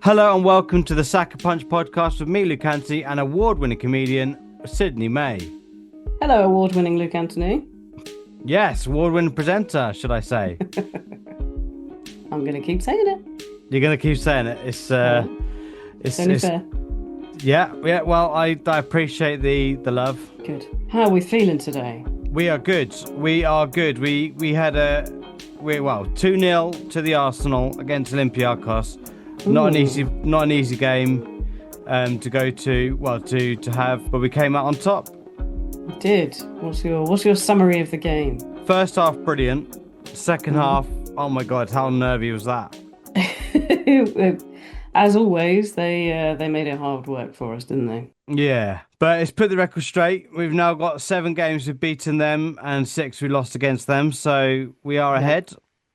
Hello and welcome to the Saka Punch podcast with me, LukeAnthony, and award-winning comedian Sydney May. Hello, award-winning Luke Anthony. Yes, award-winning presenter, should I say? I'm going to keep saying it. You're going to keep saying it. It's only fair. Yeah. Well, I appreciate the love. Good. How are we feeling today? We are good. We had 2-0 to the Arsenal against Olympiacos. Not an easy game to go to have, but we came out on top. We did. What's your summary of the game? First half, brilliant. Second half, oh my God, how nervy was that? As always, they made it hard work for us, didn't they? Yeah, but it's put the record straight. We've now got 7 games we've beaten them and 6 we lost against them, so we are ahead.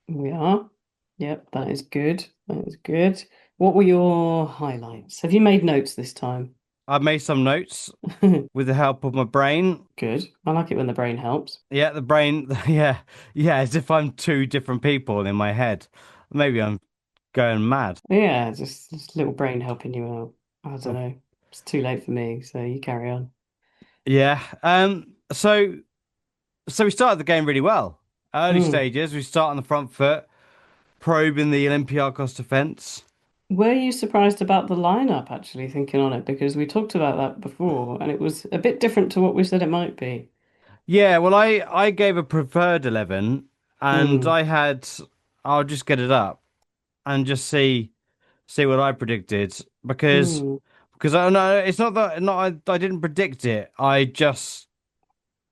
We are. Yep, that is good. That is good. What were your highlights? Have you made notes this time? I've made some notes with the help of my brain. Good. I like it when the brain helps. Yeah, the brain. Yeah, as if I'm 2 different people in my head. Maybe I'm going mad. Yeah, just a little brain helping you out. I don't know. It's too late for me, so you carry on. Yeah. So we started the game really well. Early stages, we start on the front foot, probing the Olympiacos defence. Were you surprised about the lineup, actually, thinking on it? Because we talked about that before, and it was a bit different to what we said it might be. Yeah, well, I gave a preferred 11, and I'll just get it up and just see what I predicted because I know it's not that I didn't predict it. I just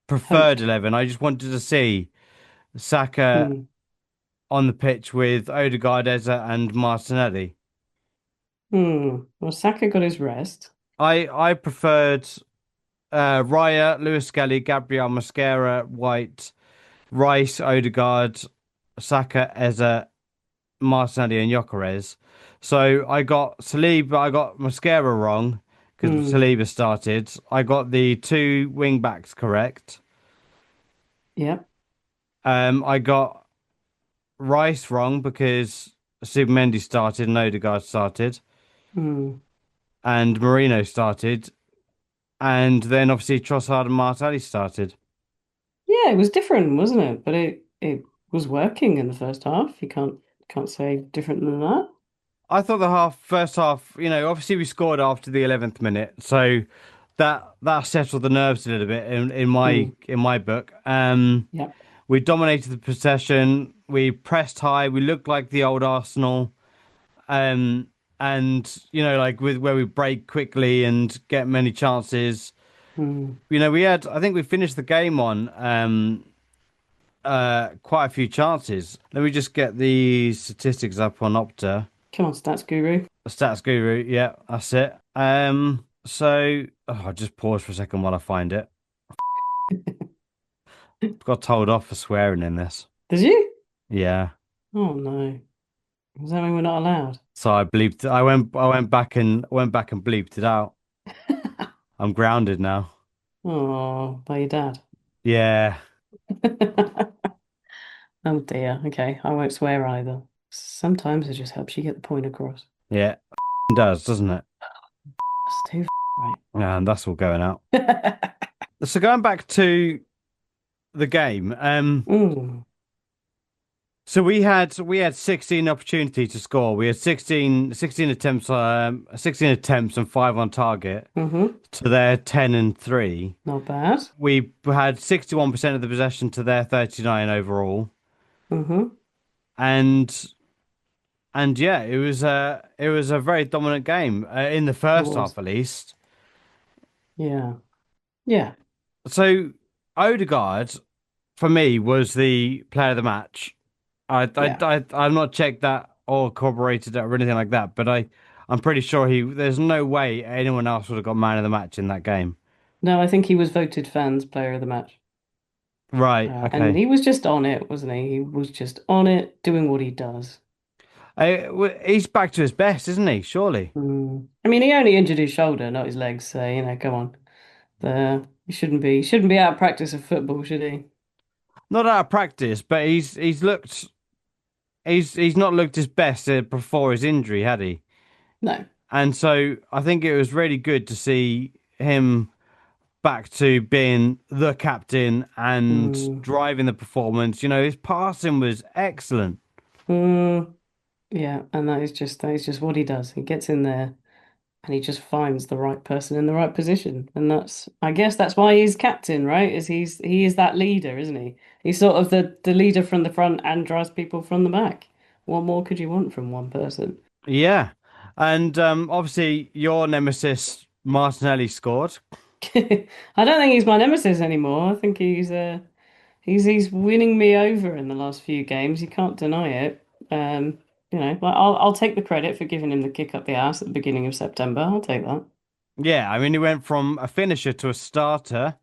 preferred 11. I just wanted to see Saka on the pitch with Odegaard, Eze, and Martinelli. Well, Saka got his rest. I preferred Raya, Lewis Skelly, Gabriel Mosquera, White, Rice, Odegaard, Saka, Eze, Martinelli, and Gyökeres. So I got Saliba, I got Mosquera wrong because Saliba started. I got the 2 wing backs correct. Yep. I got Rice wrong because Supermendy started and Odegaard started. And Marino started. And then obviously Trossard and Martinelli started. Yeah, it was different, wasn't it? But it was working in the first half. You can't say different than that. I thought the first half, obviously we scored after the 11th minute, so that settled the nerves a little bit in my book. Yep. We dominated the possession, we pressed high, we looked like the old Arsenal, and like with where we break quickly and get many chances. I think we finished the game on quite a few chances. Let me just get the statistics up on Opta. Come on, Stats Guru. Stats Guru, yeah, that's it. I'll just pause for a second while I find it. Got told off for swearing in this. Did you? Yeah. Oh no. Does that mean we're not allowed? So I bleeped. I went back and bleeped it out. I'm grounded now. Oh, by your dad. Yeah. Oh dear. Okay, I won't swear either. Sometimes it just helps you get the point across. Yeah. It does, doesn't it? That's too right. Yeah, and that's all going out. So going back to the game, so we had 16 opportunities to score. We had 16 attempts, 16 attempts and 5 on target to their 10 and 3. Not bad. We had 61% of the possession to their 39 overall. And yeah, it was a very dominant game in the first half, at least. Yeah. So Odegaard, for me, was the player of the match. I've not checked that or corroborated it or anything like that, but I'm pretty sure there's no way anyone else would have got man of the match in that game. No, I think he was voted fans player of the match. Right. Okay. And he was just on it, wasn't he? He was just on it, doing what he does. He's back to his best, isn't he? Surely. I mean, he only injured his shoulder, not his legs. So come on. He shouldn't be out of practice of football, should he? Not out of practice, but he's not looked his best before his injury, had he? No. And so I think it was really good to see him back to being the captain and Mm, driving the performance. You know, his passing was excellent. mm, yeah, and that is just what he does. He gets in there and he just finds the right person in the right position. And that's I guess that's why he's captain, right? He is that leader, isn't he? He's sort of the leader from the front and drives people from the back. What more could you want from one person? Yeah. And obviously, your nemesis, Martinelli, scored. I don't think he's my nemesis anymore. I think he's winning me over in the last few games. You can't deny it. But I'll take the credit for giving him the kick up the ass at the beginning of September. I'll take that. Yeah, I mean, he went from a finisher to a starter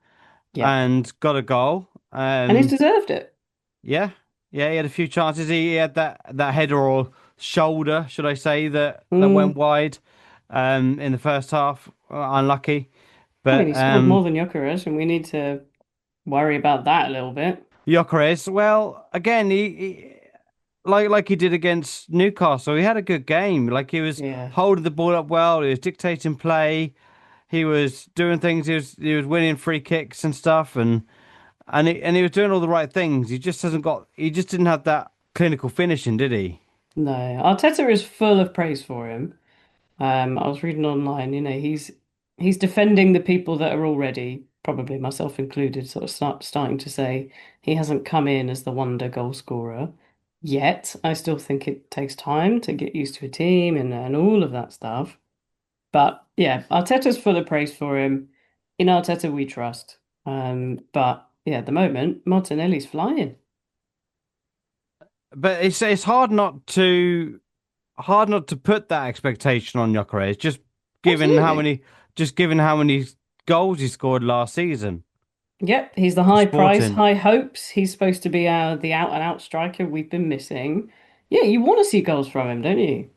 Yeah, and got a goal. and he's deserved it. Yeah, yeah, he had a few chances. He had that header or shoulder, should I say, that went Mm. wide in the first half. Unlucky, I mean, but he scored more than Gyökeres, and we need to worry about that a little bit. Gyökeres, well, again, he like he did against Newcastle. He had a good game. Like he was Yeah, holding the ball up well. He was dictating play. He was doing things. He was winning free kicks and stuff, and he was doing all the right things. He just hasn't got. He just didn't have that clinical finishing, did he? no, Arteta is full of praise for him. I was reading online, he's defending the people that are already, probably myself included, sort of starting to say he hasn't come in as the wonder goal scorer yet. I still think it takes time to get used to a team and all of that stuff. But yeah, Arteta's full of praise for him. In Arteta we trust. But yeah, at the moment, Martinelli's flying. But it's hard not to put that expectation on Gyökeres, given how Absolutely. many just given how many goals he scored last season Yep, he's the for high price, Sporting. high hopes. He's supposed to be the out and out striker we've been missing. Yeah, you want to see goals from him, don't you?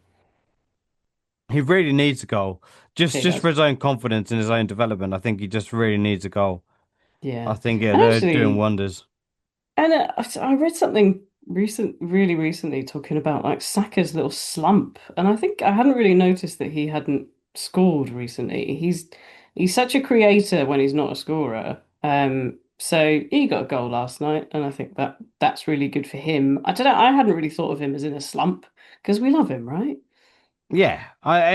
He really needs a goal, just He just for does. his own confidence and his own development. I think he just really needs a goal. I Yeah. think And it'll doing actually, wonders. I read something really recently talking about like Saka's little slump, and I think I hadn't really noticed that he hadn't scored recently. He's such a creator when he's not a scorer. So he got a goal last night, and I think that's really good for him. I don't know, I hadn't really thought of him as in a slump because we love him, right? Yeah,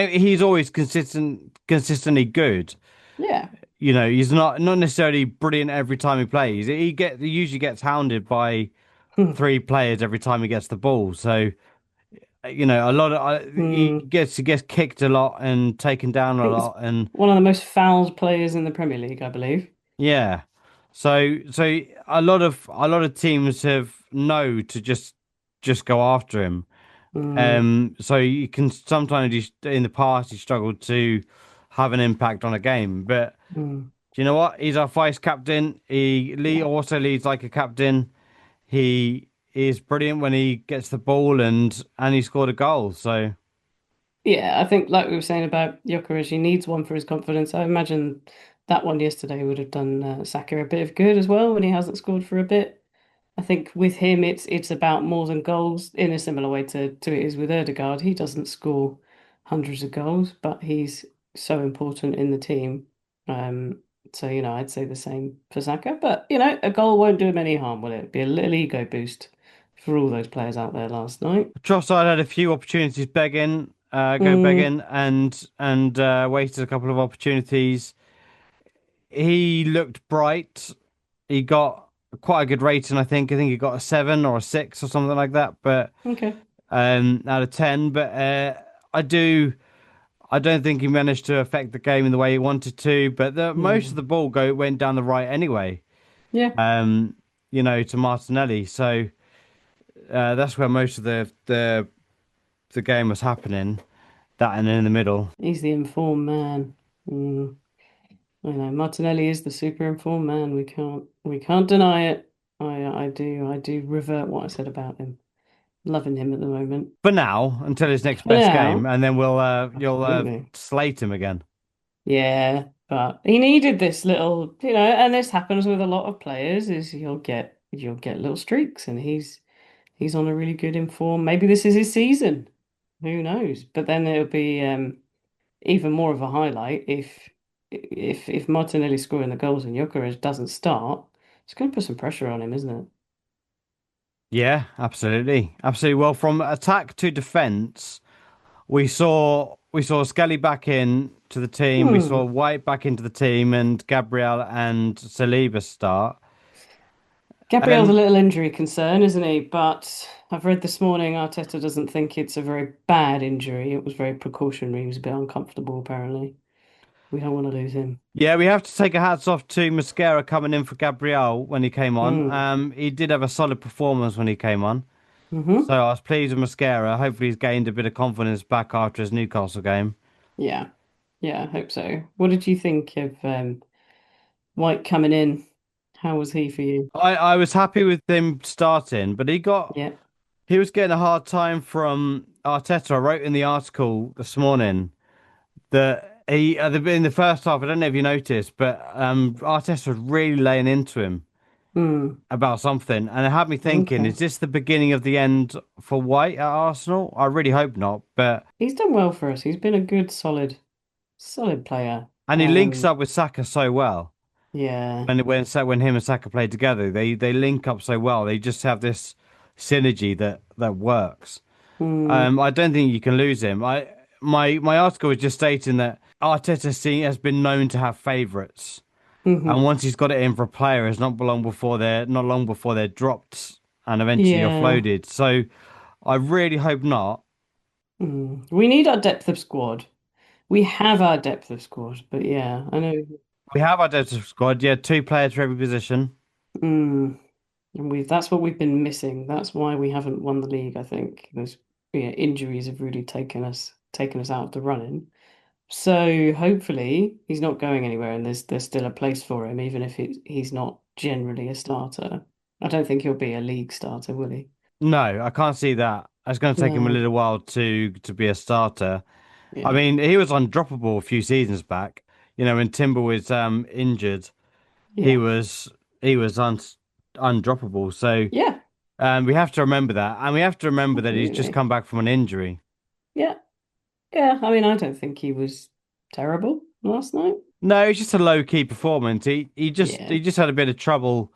he's always consistently good. Yeah. You know, he's not necessarily brilliant every time he plays. He usually gets hounded by Hmm. three players every time he gets the ball. So a lot of he Hmm. gets kicked a lot and taken down I a think he's lot, and one of the most fouled players in the Premier League, I believe. yeah. So a lot of teams have no to just go after him. Mm, So you can sometimes in the past he struggled to have an impact on a game, but mm, do you know what? He's our vice captain. He yeah. also leads like a captain. He is brilliant when he gets the ball and he scored a goal. So Yeah, I think like we were saying about Gyökeres, he needs one for his confidence. I imagine that one yesterday would have done Saka a bit of good as well when he hasn't scored for a bit. I think with him, it's about more than goals in a similar way to it is with Ødegaard. He doesn't score hundreds of goals, but he's so important in the team. Um, so I'd say the same for Saka. But a goal won't do him any harm, will it? It'd be a little ego boost for all those players out there last night. Trossard had a few opportunities go Mm, begging, and wasted a couple of opportunities. He looked bright. He got quite a good rating, I think. I think he got a 7 or a 6 or something like that, but okay. out of 10. But I don't think he managed to affect the game in the way he wanted to. But most of Mm, the ball go went down the right anyway. yeah. Um, to Martinelli. So that's where most of the game was happening. That and in the middle. He's the informed man. I know Martinelli is the super informed man. We can't deny it. I do revert what I said about him. Loving him at the moment. For now, until his next For best game, now, and then you'll absolutely. slate him again. Yeah, but he needed this little, and this happens with a lot of players, is you'll get little streaks, and he's on a really good inform. Maybe this is his season. who knows? But then it'll be even more of a highlight if Martinelli's scoring the goals and Gyökeres doesn't start. It's going to put some pressure on him, isn't it? Yeah, absolutely, absolutely. Well, from attack to defense, we saw Skelly back in to the team. We saw Hmm. White back into the team, and Gabriel and Saliba start. Gabriel's a And little injury concern, isn't he? But I've read this morning Arteta doesn't think it's a very bad injury. It was very precautionary. He was a bit uncomfortable, apparently. We don't want to lose him. yeah, we have to take a hats off to Mosquera coming in for Gabriel when he came on. Mm. He did have a solid performance when he came on, so Hmm. I was pleased with Mosquera. Hopefully, he's gained a bit of confidence back after his Newcastle game. Yeah. Yeah, I hope so. What did you think of White coming in? How was he for you? I was happy with him starting, but Yeah. he was getting a hard time from Arteta. I wrote in the article this morning that in the first half, I don't know if you noticed, but Arteta was really laying into him Mm. about something, and it had me thinking: Okay. is this the beginning of the end for White at Arsenal? I really hope not, but He's done well for us. He's been a good, solid player. and he links up with Saka so well. Yeah. When him and Saka play together, they link up so well. They just have this synergy that works. Mm. I don't think you can lose him. My article was just stating that has been known to have favourites, and Hmm. once he's got it in for a player, it's not long before they're dropped and eventually Yeah. offloaded. So I really hope not. Mm. We need our depth of squad. We have our depth of squad, but yeah, I know. We have our depth squad, yeah, two players for every position. Mm. And that's what we've been missing. That's why we haven't won the league, I think. Those injuries have really taken us out of the running. So hopefully he's not going anywhere and there's still a place for him, even if he's not generally a starter. I don't think he'll be a league starter, will he? No, I can't see that. It's going to take him a No. little while to be a starter. I Yeah. mean, he was undroppable a few seasons back. You know, when Timber was injured, he Yeah. was he was undroppable. So Yeah, we have to remember that, and we have to remember that he's just absolutely. come back from an injury. Yeah. Yeah. I mean, I don't think he was terrible last night. No, it's just a low key performance. Yeah. He just had a bit of trouble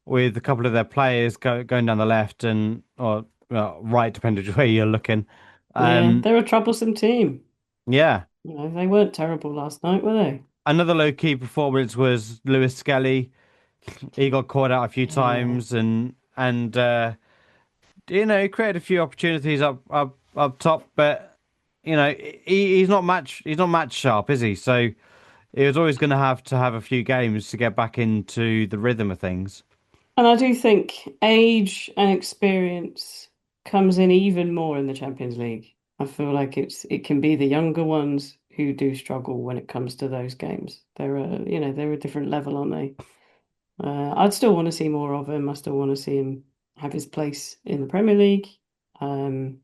with a couple of their players going down the left and or well, right, depending on where you're looking. Yeah. Um, They're a troublesome team. yeah. They weren't terrible last night, were they? Another low key performance was Lewis Skelly. He got caught out a few Yeah. times and he created a few opportunities up top, but he's not match sharp, is he? So he was always going to have a few games to get back into the rhythm of things. And I do think age and experience comes in even more in the Champions League. I feel like it can be the younger ones who do struggle when it comes to those games. They're a different level, aren't they? I'd still want to see more of him. I still want to see him have his place in the Premier League. Um,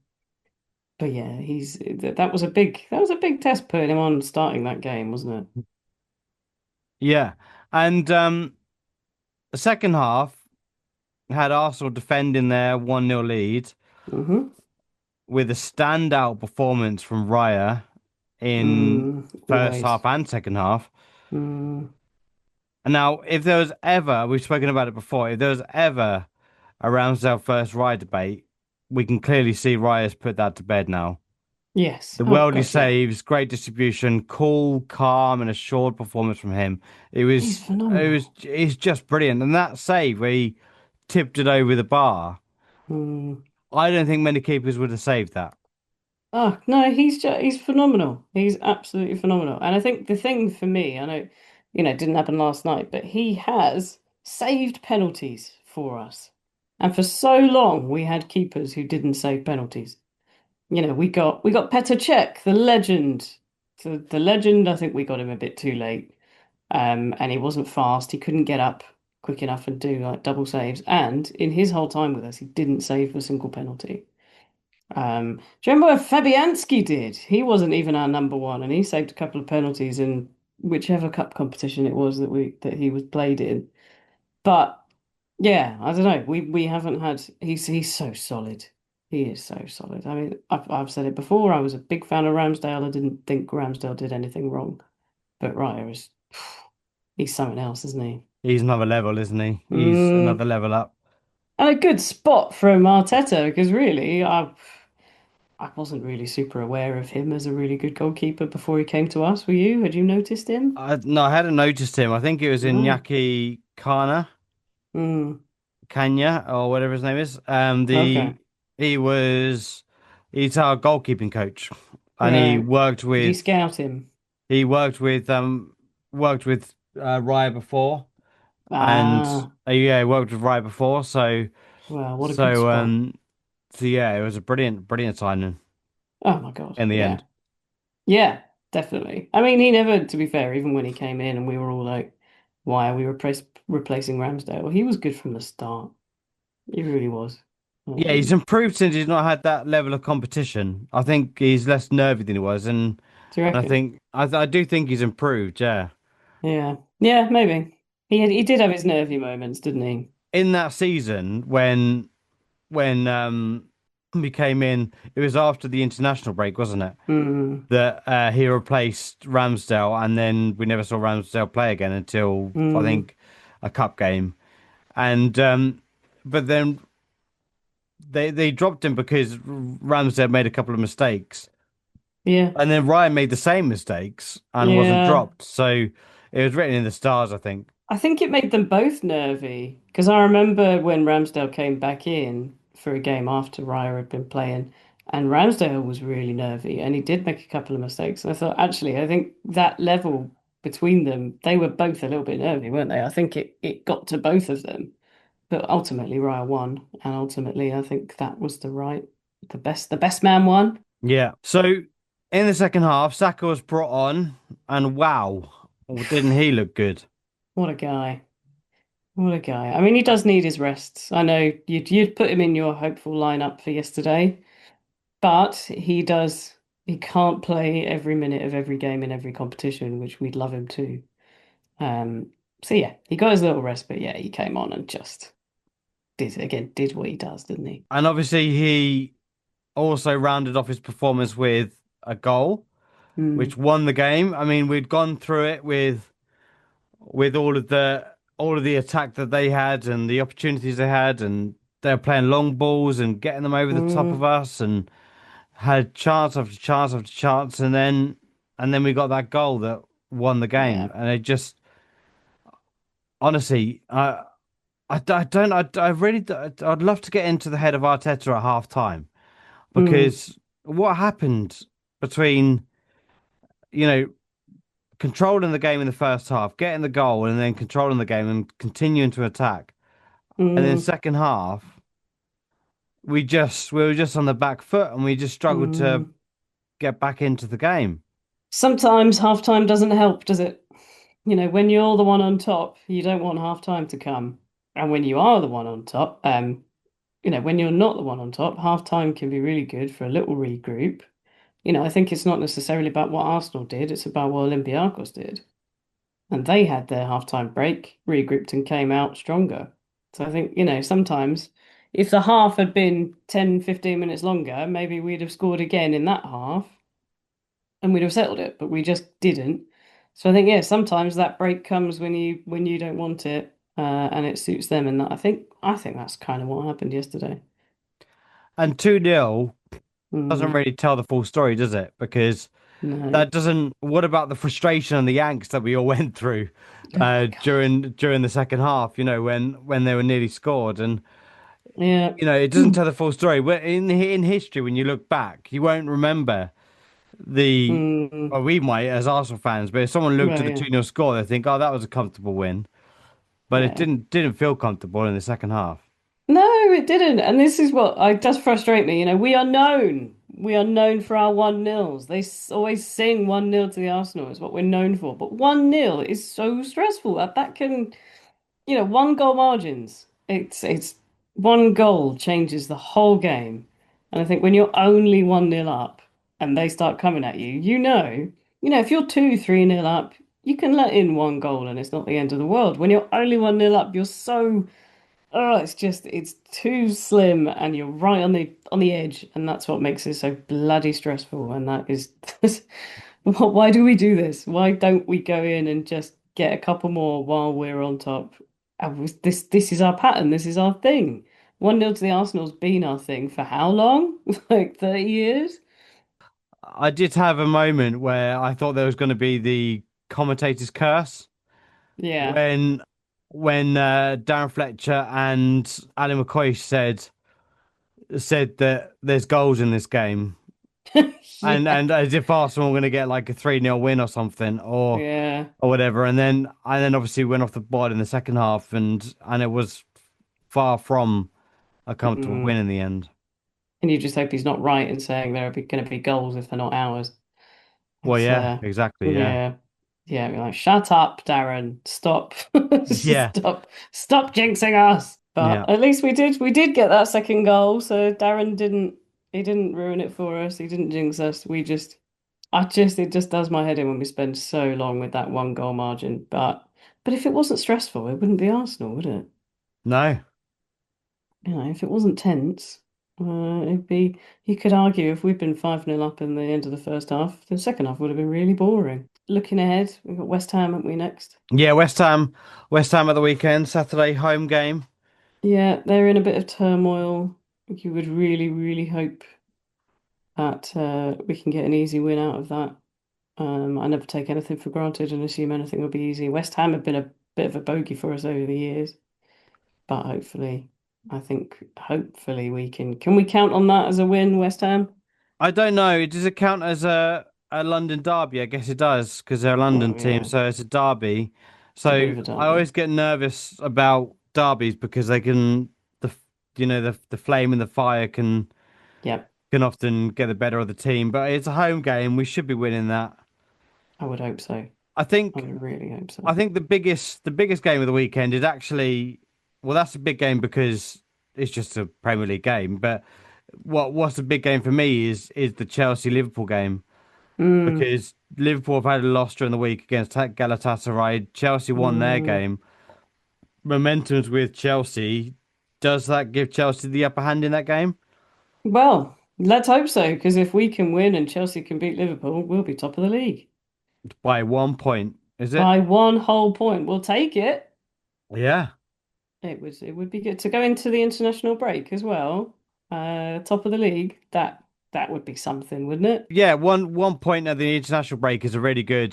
but yeah, that was a big test putting him on starting that game, wasn't Yeah, and the second half had Arsenal defending their 1-0 lead it? Mm-hmm. with a standout performance from Raya in first Always. half and second half. Mm, And now, if there was ever, we've spoken about it before, if there was ever a Ramsdale first Raya debate, we can clearly see Raya's put that to bed now. yes. The Oh worldly God, yeah. saves, great distribution, cool, calm, and assured performance from him. He's phenomenal. It's just brilliant. And that save where he tipped it over the bar, Mm. I don't think many keepers would have saved that. Oh no, he's phenomenal. He's absolutely phenomenal. And I think the thing for me, I know, it didn't happen last night, but he has saved penalties for us. And for so long, we had keepers who didn't save penalties. We got Petr Cech, the legend. The legend, I think we got him a bit too late. And he wasn't fast. He couldn't get up quick enough and do like double saves. And in his whole time with us, he didn't save a single penalty. Do you remember what Fabianski did? He wasn't even our number one, and he saved a couple of penalties in whichever cup competition it was that he was played in. But yeah, I don't know. We haven't had. He's so solid. He is so solid. I mean, I've said it before. I was a big fan of Ramsdale. I didn't think Ramsdale did anything wrong, but Raya is he's something else, isn't he? He's another level, isn't he? He's Mm. another level up. And a good spot from Arteta because really, I wasn't really super aware of him as a really good goalkeeper before he came to us. Were you? Had you noticed him? No, I hadn't noticed him. I think it was in No. Yaki Kana, Mm. Kanya, or whatever his name is. Okay. He was he's our goalkeeping coach, and Right. Did he with scout him? he worked with Raya before, and Ah, yeah, he worked with Raya before. well, what a good So spot. um, so yeah, it was a brilliant signing Oh my God. in the Yeah. end. Yeah, definitely. I mean, he never, to be fair, even when he came in and we were all like, why are we replacing Ramsdale? He was good from the start. He really was. Yeah, he's Um, improved since he's not had that level of competition. I think he's less nervy than he was, do you and reckon? I do think he's improved. Yeah, Yeah. Yeah, maybe. He did have his nervy moments, didn't he? in that season when he came in, it was after the international break, wasn't it? Mm, That he replaced Ramsdale, and then we never saw Ramsdale play again until I mm, think a cup game. And but then they dropped him because Ramsdale made a couple of mistakes. yeah. And then Ryan made the same mistakes and wasn't Yeah. dropped. So it was written in the stars, I think. I think it made them both nervy because I remember when Ramsdale came back in for a game after Raya had been playing, and Ramsdale was really nervy and he did make a couple of mistakes. And I thought, actually, I think that level between them, they were both a little bit nervy, weren't they? I think it got to both of them, but ultimately Raya won, and ultimately I think that was the best man won. Yeah. So in the second half, Saka was brought on, and wow, didn't he look good? What a guy. What a guy. I mean, he does need his rests. I know you'd put him in your hopeful lineup for yesterday. But he can't play every minute of every game in every competition, which we'd love him to. Um, so yeah, he got his little rest, but yeah, he came on and just did what he does, didn't he? And obviously, he also rounded off his performance with a goal, which Mm, won the game. I mean, we'd gone through it with all of the attack that they had and the opportunities they had, and they were playing long balls and getting them over the top of mm, us, and had chance after chance after chance, and then we got that goal that won the yeah. game. And it just honestly, I don't I really I'd love to get into the head of Arteta at half time Mm, because what happened between you know controlling the game in the first half, getting the goal, and then controlling the game and continuing to attack, and then mm, second half we were just on the back foot and we just struggled to mm. get back into the game. Sometimes halftime doesn't help, does it? When you're the one on top, you don't want halftime to come. And when you are the one on top, when you're not the one on top, halftime can be really good for a little regroup. I think it's not necessarily about what Arsenal did, it's about what Olympiacos did. And they had their halftime break, regrouped and came out stronger. So I think, sometimes if the half had been 10, 15 minutes longer, maybe we'd have scored again in that half and we'd have settled it, but we just didn't. So I think, yeah, sometimes that break comes when you don't want it, and it suits them. And I think that's kind of what happened yesterday. And 2-0 doesn't Mm, really tell the full story, does it? Because no. that doesn't. What about the frustration and the angst that we all went through Oh my God. during the second half? When they were nearly scored, and Yeah. it doesn't tell the full story. In history, when you look back, you won't remember the. Mm, Or we might as Arsenal fans, but if someone looked well, at the yeah. 2-0 score, they think, "Oh, that was a comfortable win," but it Yeah. didn't feel comfortable in the second half. No, it didn't. And this is what I does frustrate me. We are known. We are known for our 1-0s. Always sing 1-0 to the Arsenal is what we're known for. But 1-0 is so stressful. That can, one goal margins. It's one goal changes the whole game. And I think when you're only 1-0 up and they start coming at you, if you're 2-3-0 up, you can let in one goal and it's not the end of the world. When you're only 1-0 up, you're so oh, it's too slim, and you're right on the edge, and that's what makes it so bloody stressful. And that is, why do we do this? Why don't we go in and just get a couple more while we're on top? This is our pattern. This is our thing. 1-0 to the Arsenal's been our thing for how long? Like 30 years? I did have a moment where I thought there was going to be the commentator's curse Yeah. when Darren Fletcher and Ali McCoy said that there's goals in this game, Yeah. and as if Arsenal were going to get like a 3-0 win or something, Yeah. or whatever, and then obviously went off the board in the second half, and it was far from a comfortable win Mm. in the end. And you just hope he's not right in saying there are going to be goals if they're not ours. Well, It's yeah, exactly, yeah, yeah, yeah. We're like, shut up, Darren. Stop, yeah, stop jinxing us. yeah. But at least we did get that second goal. So Darren he didn't ruin it for us. He didn't jinx us. It just does my head in when we spend so long with that one goal margin. But if it wasn't stressful, it wouldn't be Arsenal, would it? No, If it wasn't tense, it'd be. You could argue if we'd been 5-0 up in the end of the first half, the second half would have been really boring. Looking ahead, we've got West Ham, haven't we, next? yeah. West Ham at the weekend, Saturday home game. Yeah, they're in a bit of turmoil. You would really, really hope that we can get an easy win out of that. I never take anything for granted and assume anything will be easy. West Ham have been a bit of a bogey for us over the years, but hopefully we can. Can we count on that as a win, West Ham? I don't know. Does it count as a London derby? I guess it does because they're a London Well, team, yeah, so it's a derby. it's a bit So of a I derby. always get nervous about derbies because they can the the flame and the fire Yep, can often get the better of the team. But it's a home game. We should be winning that. I would hope so. I I think would really hope I so. think the biggest game of the weekend is actually well, that's a big game because it's just a Premier League game. But what's a big game for me is the Chelsea Liverpool game Mm, because Liverpool have had a loss during the week against Galatasaray. Chelsea won their mm. game. Momentum's with Chelsea. Does that give Chelsea the upper hand in that game? Well, let's hope so, because if we can win and Chelsea can beat Liverpool, we'll be top of the league By 1 point, is it? by one whole point. We'll take it. Yeah. It would be good to go into the international break as well. Top of the league. That would be something, wouldn't it? Yeah, one point at the international break is a really good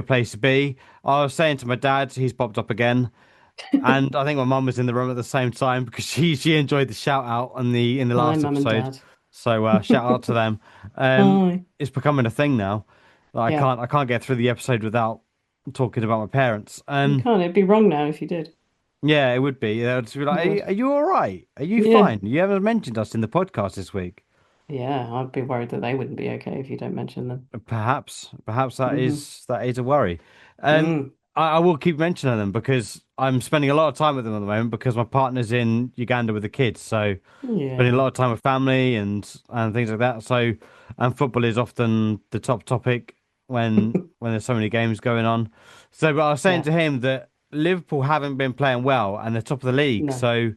place to be. I was saying to my dad, he's popped up again. And I think my mum was in the room at the same time because she enjoyed the shout out in the Hi, last Mum and episode. Dad. So shout out to them. Hi. It's becoming a thing now. Like, I Yeah, can't I can't get through the episode without talking about my parents. you can't. It'd be wrong now if you did. Yeah, it would be. They would just be It like, would. are you all right? Are you Yeah. fine? You haven't mentioned us in the podcast this week. Yeah, I'd be worried that they wouldn't be okay if you don't mention them. Perhaps that Hmm. is a worry. Mm. I will keep mentioning them because I'm spending a lot of time with them at the moment because my partner's in Uganda with the kids, so spending a Yeah. lot of time with family and things like that. So, and football is often the top topic when there's so many games going on. So, but I was saying Yeah. to him that Liverpool haven't been playing well and they're top of the league. No. So,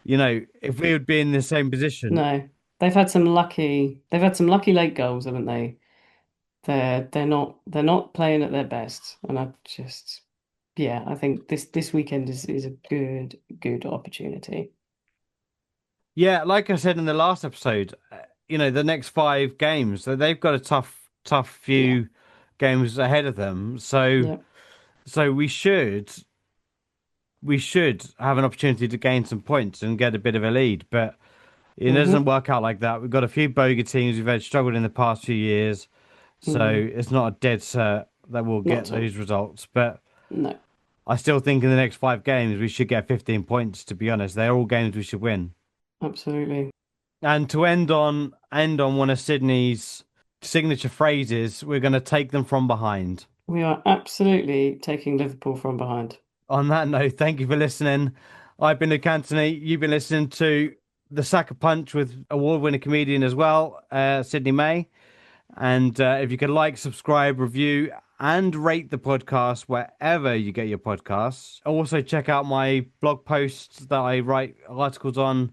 if we would be in the same position, No. They've had some lucky late goals, haven't they? They're not playing at their best. And I think this weekend is a good opportunity. yeah, like I said in the last episode, the next 5 games, so they've got a tough Yeah. few games ahead of them. So, Yeah. so we should have an opportunity to gain some points and get a bit of a lead, but it doesn't Mm-hmm. work out like that. We've got a few bogey teams we've had struggled in the past few years, so Mm. it's not a dead cert that we'll Not get at all. those results. But No, I still think in the next 5 games we should get 15 points. To be honest, they're all games we should win. absolutely. And to end on one of Sydney's signature phrases, we're going to take them from behind. We are absolutely taking Liverpool from behind. On that note, thank you for listening. I've been Luke Anthony. You've been listening to the Saka Punch with award-winning comedian as well, Sydney May. And if you could like, subscribe, review, and rate the podcast wherever you get your podcasts. Also, check out my blog posts that I write articles on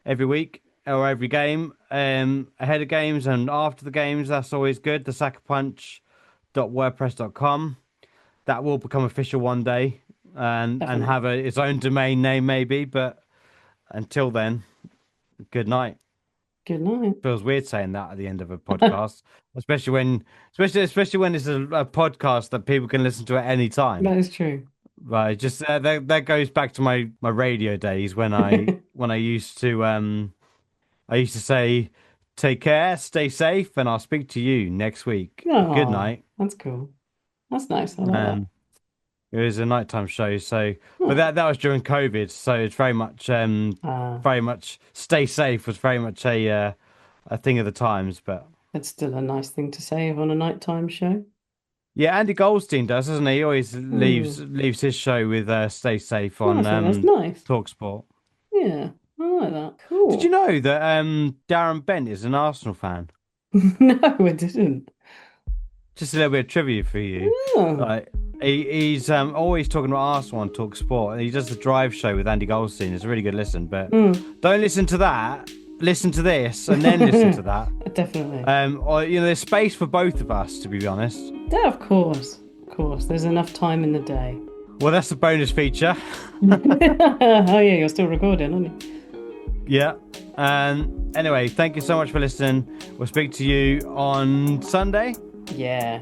every week or every game, ahead of games and after the games. That's always good. thesakapunch.wordpress.com. That will become official one day and Definitely. have its own domain name maybe. But until then, good night. Good night. Feels weird saying that at the end of a podcast, especially when it's a podcast that people can listen to at any time. That is true. Right, just that goes back to my radio days when I used to say, take care, stay safe, and I'll speak to you next week. Good Oh, night. that's cool. That's nice. I like that. It was a nighttime show, so but Oh, that was during COVID, so it's ah, very much stay safe was very much a thing of the times. But it's still a nice thing to say on a nighttime show. yeah, Andy Goldstein does, doesn't he? He always Hmm. leaves his show with "Stay Safe" Oh, I on think that's nice. Talksport. Yeah, I like that. Did you Cool. know that Darren Bent is an Arsenal fan? No, I didn't. Just a little bit of trivia for you. Oh. Like he's always talking about Arsenal on Talksport, and he does the drive show with Andy Goldstein. It's a really good listen, but Hmm. don't listen to that. Listen to this, and then listen to that. Definitely. Or there's space for both of us, to be honest. Yeah, of course. Of course. There's enough time in the day. Well, that's the bonus feature. Oh, yeah, you're still recording, aren't you? Yeah. Anyway, thank you so much for listening. We'll speak to you on Sunday. Yeah.